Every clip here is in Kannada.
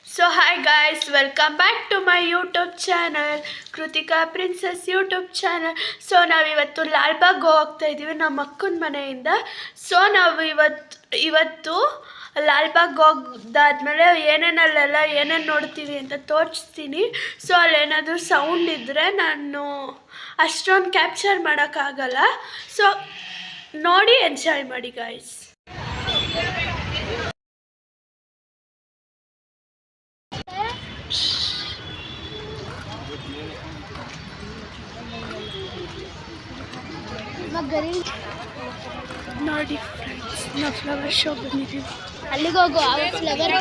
So hi guys, welcome back to my YouTube channel, Krithika princess YouTube channel. So ನಾವಿವತ್ತು ಲಾಲ್ಬಾಗ್ ಹೋಗ್ತಾ ಇದ್ದೀವಿ ನಮ್ಮ ಅಕ್ಕನ ಮನೆಯಿಂದ. ಸೊ ನಾವು ಇವತ್ತು ಲಾಲ್ಬಾಗ್ ಹೋಗ್ದಾದ್ಮೇಲೆ ಏನೇನು ನೋಡ್ತೀವಿ ಅಂತ ತೋರಿಸ್ತೀನಿ. ಸೊ ಅಲ್ಲೇನಾದರೂ ಸೌಂಡ್ ಇದ್ದರೆ ನಾನು ಅಷ್ಟೊಂದು ಕ್ಯಾಪ್ಚರ್ ಮಾಡೋಕ್ಕಾಗಲ್ಲ. ಸೊ ನೋಡಿ ಎಂಜಾಯ್ ಮಾಡಿ ಗಾಯ್ಸ್. ನೋಡಿ ಫ್ರೆಂಡ್ಸ್, ನಾವು ಫ್ಲವರ್ ಶೋ ಬಂದಿದ್ದೀವಿ. ಅಲ್ಲಿಗೆ ಹೋಗು, ಫ್ಲವರ್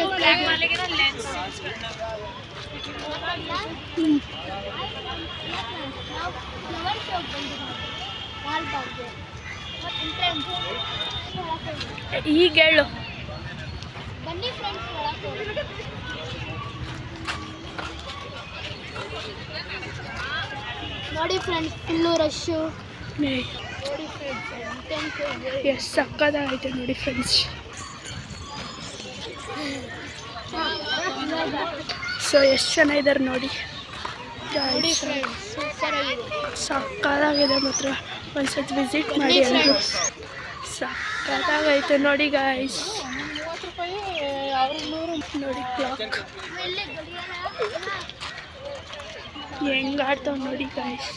ಈಗ ಹೇಳು. ಬನ್ನಿ ಫ್ರೆಂಡ್ಸ್, ನೋಡಿ ಫ್ರೆಂಡ್ಸ್, ಫುಲ್ಲು ರಶ್ಶು. ಎಷ್ಟು ಸಕ್ಕದಾಗೈತೆ ನೋಡಿ ಫ್ರೆಂಡ್ಸ್. ಸೊ ಎಷ್ಟು ಜನ ಇದ್ದಾರೆ ನೋಡಿ. ಸಕ್ಕದಾಗಿದೆ ಮಾತ್ರ, ಒಂದ್ಸತಿ ವಿಸಿಟ್ ಮಾಡಿ. ಅಂದರು ಸಕ್ಕದಾಗೈತೆ ನೋಡಿ ಗಾಯ್ಸ್. ನೋಡಿ ಕ್ಲಾಕ್ ಹೆಂಗೆ ಆಡ್ತಾವ ನೋಡಿ ಗಾಯ್ಸ್.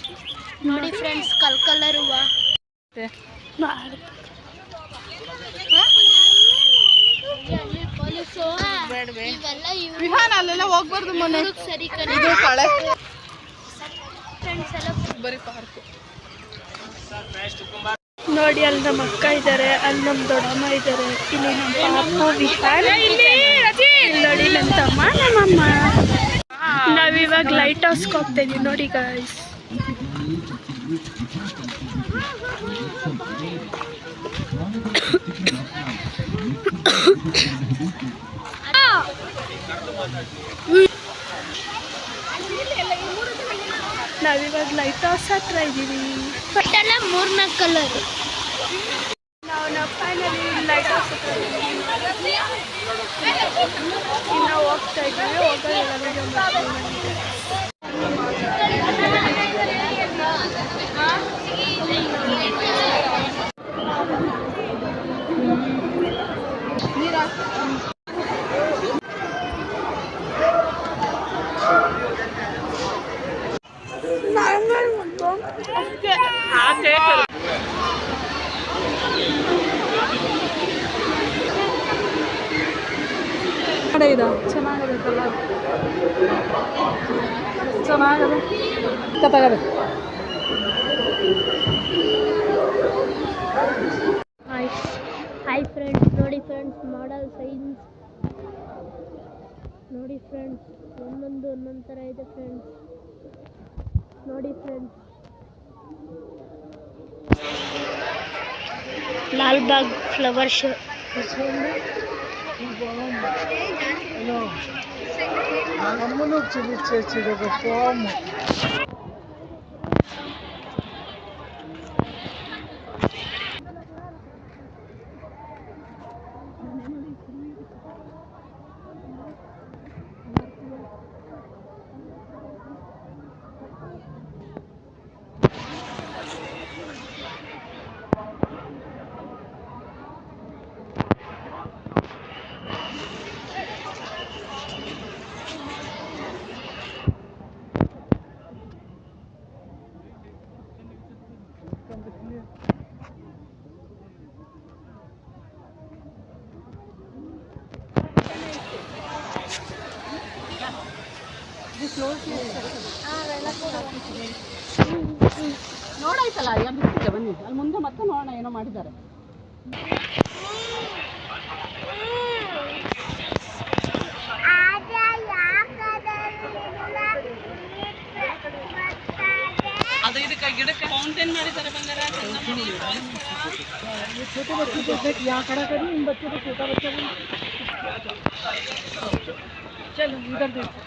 ನೋಡಿ ಫ್ರೆಂಡ್ಸ್, ಕಲರ್ ಹೂವು ಅಲ್ಲೆಲ್ಲ ಹೋಗ್ಬಾರ್ದು, ಮನೆ ಸರಿ ನೋಡಿ. ಅಲ್ಲಿ ನಮ್ಮ ಅಕ್ಕ ಇದ್ದಾರೆ, ಅಲ್ಲಿ ನಮ್ಮ ದೊಡ್ಡಮ್ಮ ಇದ್ದಾರೆ, ಇಲ್ಲಿ ನಮ್ಮ ಪಾಪು ವಿಹಾನ್, ನೋಡಿ ನನ್ನ ತಮ್ಮ ನಮ್ಮಮ್ಮ. ನಾವಿವಾಗ ಲೈಟ್ ಹೌಸ್ಗೆ ಹೋಗ್ತಾ ಇದೀವಿ ನೋಡಿ ಗಾಯ್ಸ್. ನಾವಿವಾಗ ಲೈಟ್ ಹೌಸ್ ಹತ್ರ ಇದ್ದೀವಿ. ಬಟ್ಟೆಲ್ಲ 3-4 ಕಲರ್. ನಾವು ಫೈನಲಿ ಲೈಟ್ ಹೌಸ್ ಹತ್ರ ಇನ್ನು ಹೋಗ್ತಾ ಇದ್ದೀವಿ. ಹೋಗೋದೆಲ್ಲ ವಿಡಿಯೋ ಮಾಡ್ತೀವಿ. ಚೆನ್ನಾಗದೆ ಕತ್ತಾಗದೆ. ಹಾಯ್ ಫ್ರೆಂಡ್ಸ್, ನೋಡಿ ಫ್ರೆಂಡ್ಸ್, ಮಾಡಲ್ ಸೈನ್ಸ್ ನೋಡಿ ಫ್ರೆಂಡ್ಸ್, ಒಂದೊಂದು ಥರ ಇದೆ ಫ್ರೆಂಡ್ಸ್. ನೋಡಿ ಫ್ರೆಂಡ್ಸ್, ಲಾಲ್ಬಾಗ್ ಫ್ಲವರ್ ಶೋ. అమ్మను చూపించేసి ఒక ఫామ్. ನೋಡಾಯ್ತಲ್ಲ, ಬಿಟ್ಟಿದೆ ಬನ್ನಿ ಅಲ್ಲಿ ಮುಂದೆ ಮತ್ತೆ ನೋಡೋಣ ಏನೋ ಮಾಡಿದ್ದಾರೆ. ಅದು ಇದಕ್ಕೆ ಗಿಡಕ್ಕೆ ಫೌಂಟೇನ್ ಮಾಡಿದ್ದಾರೆ ಬಂಗಾರ. छोटे बच्चे को देख, यहाँ खड़ा करिए इन बच्चों को, छोटा बच्चा भी. चलो इधर देखो.